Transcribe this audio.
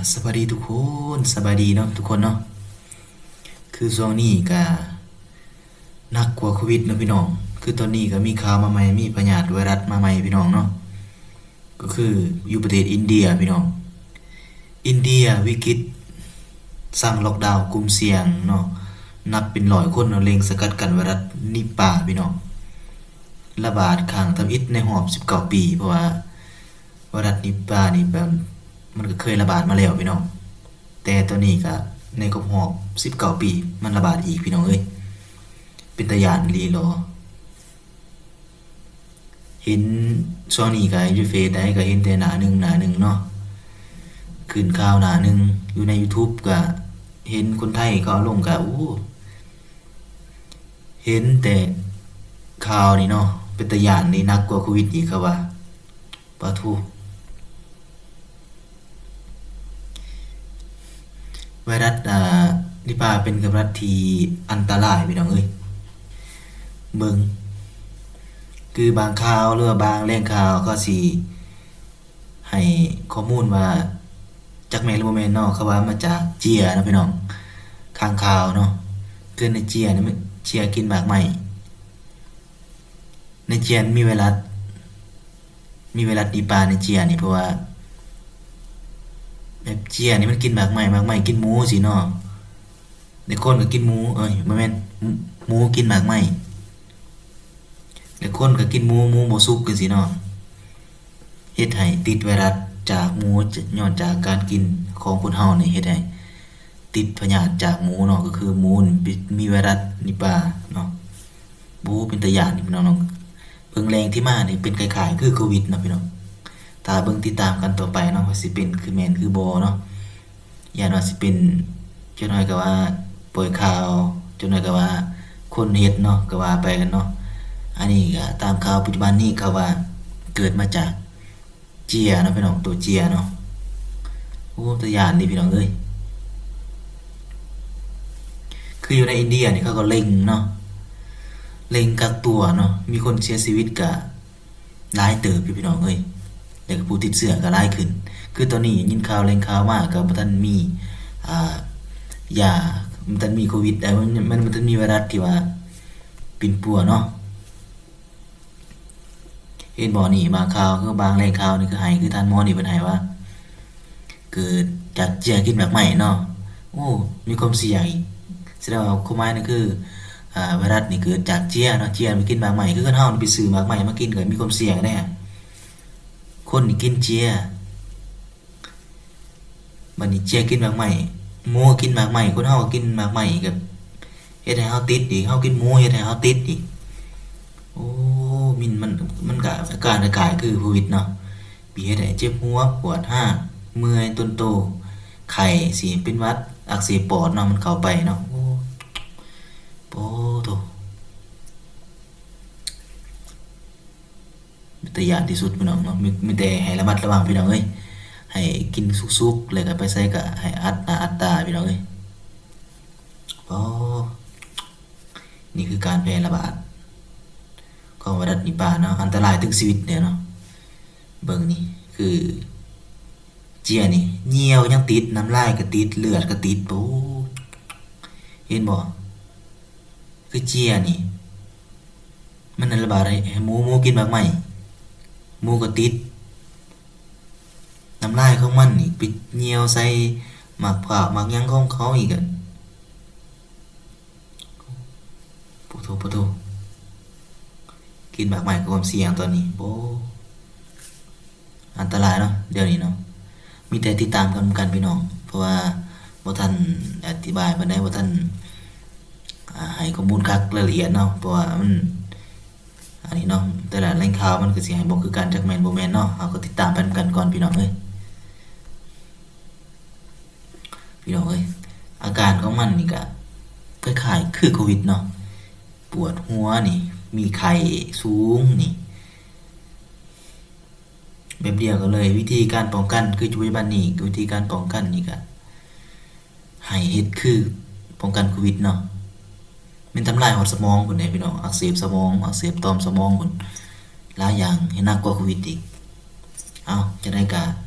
สวัสดีทุกคนสบายดีเนาะทุกคนเนาะคือช่วงนี้ก็หนักกว่าโควิดเนาะพี่น้องคือตอนนี้ก็มีข่าวมาใหม่มีพยาธิไวรัสมาใหม่พี่น้องเนาะก็คืออยู่ประเทศอินเดียพี่น้องอินเดียวิกฤตสั่งล็อกดาวน์กลุ่มเสี่ยงเนาะนับเป็น100คนเนาะเล็งสกัดกั้นไวรัสนิปาพี่น้องระบาดครั้งทำอิฐในรอบ19ปีเพราะว่าไวรัสนิปานี่แบบมันก็เคยระบาดมาแล้วพี่น้อง แต่ตัวนี้ก็ในครบรอบ19ปีมันระบาดอีกพี่น้องเอ้ยเป็นตาย้านอีหลีหรอเห็นช่วงนี้ก็อยู่เฟซได้ก็เห็นแต่หน้าหนึ่งเนาะขึ้นข่าวหน้าหนึ่งอยู่ใน YouTube ก็เห็นคนไทยเขาเอาลงก็โอ้เห็นแต่ข่าวนี่เนาะเป็นตาย้านนี่หนักกว่าโควิดอีกครับว่าปะทูไวรัสนิพาเป็นไวรัสที่อันตรายพี่น้องเอ้ยเบิ่ง คือบางข่าวหรือว่าบางแหล่งข่าวก็สิให้ข้อมูลว่าจักแม่นหรือบ่แม่นเนาะเขาว่ามาจากเจียเนาะพี่น้องข้างข่าวเนาะคือในเจียนี่มันเจียกินหมากไหม้ในเจียนมีไวรัสนิปาในเจียนี่เพราะว่าแบบเจียนี่มันกินหมากไหม้กินหมูสิเนาะในคนก็กินหมูบ่แม่นหมูกินหมากไหม้แล้วคนก็กินหมูบ่สุกจังซี่เนาะ เฮ็ดให้ติดไวรัสจากหมูย้อนจากการกินของคนเฮานี่เฮ็ดให้ติดพยาธิจากหมูเนาะก็คือหมูนี่มีไวรัสนิปาเนาะโอ้เป็นตาย้านนี่พี่น้องเบิ่งแรงที่มานี่เป็นคล้ายๆคือโควิดเนาะพี่น้องถ้าเบิ่งติดตามกันต่อไปเนาะว่าสิเป็นคือแม่นคือบ่เนาะย้านว่าสิเป็นจักหน่อยก็ว่าปล่อยข่าวจักหน่อยก็ว่าคนเฮ็ดเนาะก็ว่าไปกันเนาะอันนี้ก็ตามข่าวปัจจุบันนี้เขาว่าเกิดมาจาก เจียเนาะพี่น้องตัวเจียเนาะโอ้ตัวอย่างนี่พี่น้องเอ้ยคืออยู่ในอินเดียนี่เขาก็เล็งเนาะเล็งกักตัวเนาะมีคนเสียชีวิตก็หลายเติบอยู่พี่น้องเอ้ยแล้วก็ผู้ติดเชื้อก็หลายขึ้นคือตอนนี้ยินข่าวแหล่งข่าวมาก็บ่ทันมีอ่ายาบ่ทันมีโควิดแต่มันบ่ทันมีไวรัสที่ว่าปิ่นปัวเนาะ เห็นบ่นี่บางข่าวคือบางแหล่งข่าวนี่คือให้คือท่านหมอนี่เพิ่นให้ว่าเกิดจากเจียกินหมากไหม้เนาะโอ้มีความเสี่ยงอีกแสดงว่าความหมายนั่นคือไวรัสนี่เกิดจากเจียเนาะเจียไปกินหมากไหม้คือคนเฮานี่ไปซื้อหมากไหม้มากินก็มีความเสี่ยงแน่คนนี่กินเจียบัดนี้เจียกินหมากไหม้หมูกินหมากไหม้คนเฮาก็กินหมากไหม้ก็เฮ็ดให้เฮาติดอีกเฮากินหมูเฮ็ดให้เฮาติดอีก โอ้มันก็อาการคล้ายๆคือโควิดเนาะมีเฮ็ดให้เจ็บหัวปวดห้างเมื่อยต้นโตไข้สิเป็นหวัดอักเสบปอดเนาะมันเข้าไปเนาะโอ้โอ้โธ่เป็นตาย้านที่สุดพี่น้องเนาะมีแต่ให้ระมัดระวังพี่น้องเอ้ยให้กินสุกๆแล้วก็ไปใส่ก็ให้อัดหน้าอัดตาพี่น้องเอ้ยโอ้นี่คือการแพร่ระบาด ของไวรัสนิปาเนาะอันตรายถึงชีวิตเนี่ยเนาะเบิ่งนี่คือเจียนี่เหี่ยวยังติดน้ำลายก็ติดเลือดก็ติดโอ้เห็นบ่คือเจียนี่มันระบาดให้หมูกินมากไหมหมูก็ติดน้ำลายของมันนี่ไปเหี่ยวใส่หมากผักหมากหยังของเขาอีกอะโปโตกินหมากไหมก็ความเสี่ยงตอนนี้โอ้อันตรายเนาะเดี๋ยวนี้เนาะ มีแต่ติดตามกันพี่น้องเพราะว่าบ่ทันอธิบายปานใดบ่ทันให้ข้อมูลคักรายละเอียดเนาะเพราะว่ามันอันนี้เนาะแต่ละแหล่งข่าวมันก็สิให้บ่คือกันจักแม่นบ่แม่นเนาะเราก็ติดตามไปนำกันก่อนพี่น้องเอ้ยพี่น้องเอ้ยอาการของมันนี่ก็คล้ายๆคือโควิดเนาะปวดหัวนี่มีไข้สูงนี่แบบเดียวกันเลยวิธีการป้องกันคือปัจจุบันนี้วิธีการป้องกันนี่ก็ให้เฮ็ดคือป้องกันโควิดเนาะมันทำลายหอดสมองพุ่นเด้พี่น้องอักเสบสมองอักเสบต่อมสมองพุ่นหลายอย่างให้หนักกว่าโควิดอีกเอ้าจังได๋ก็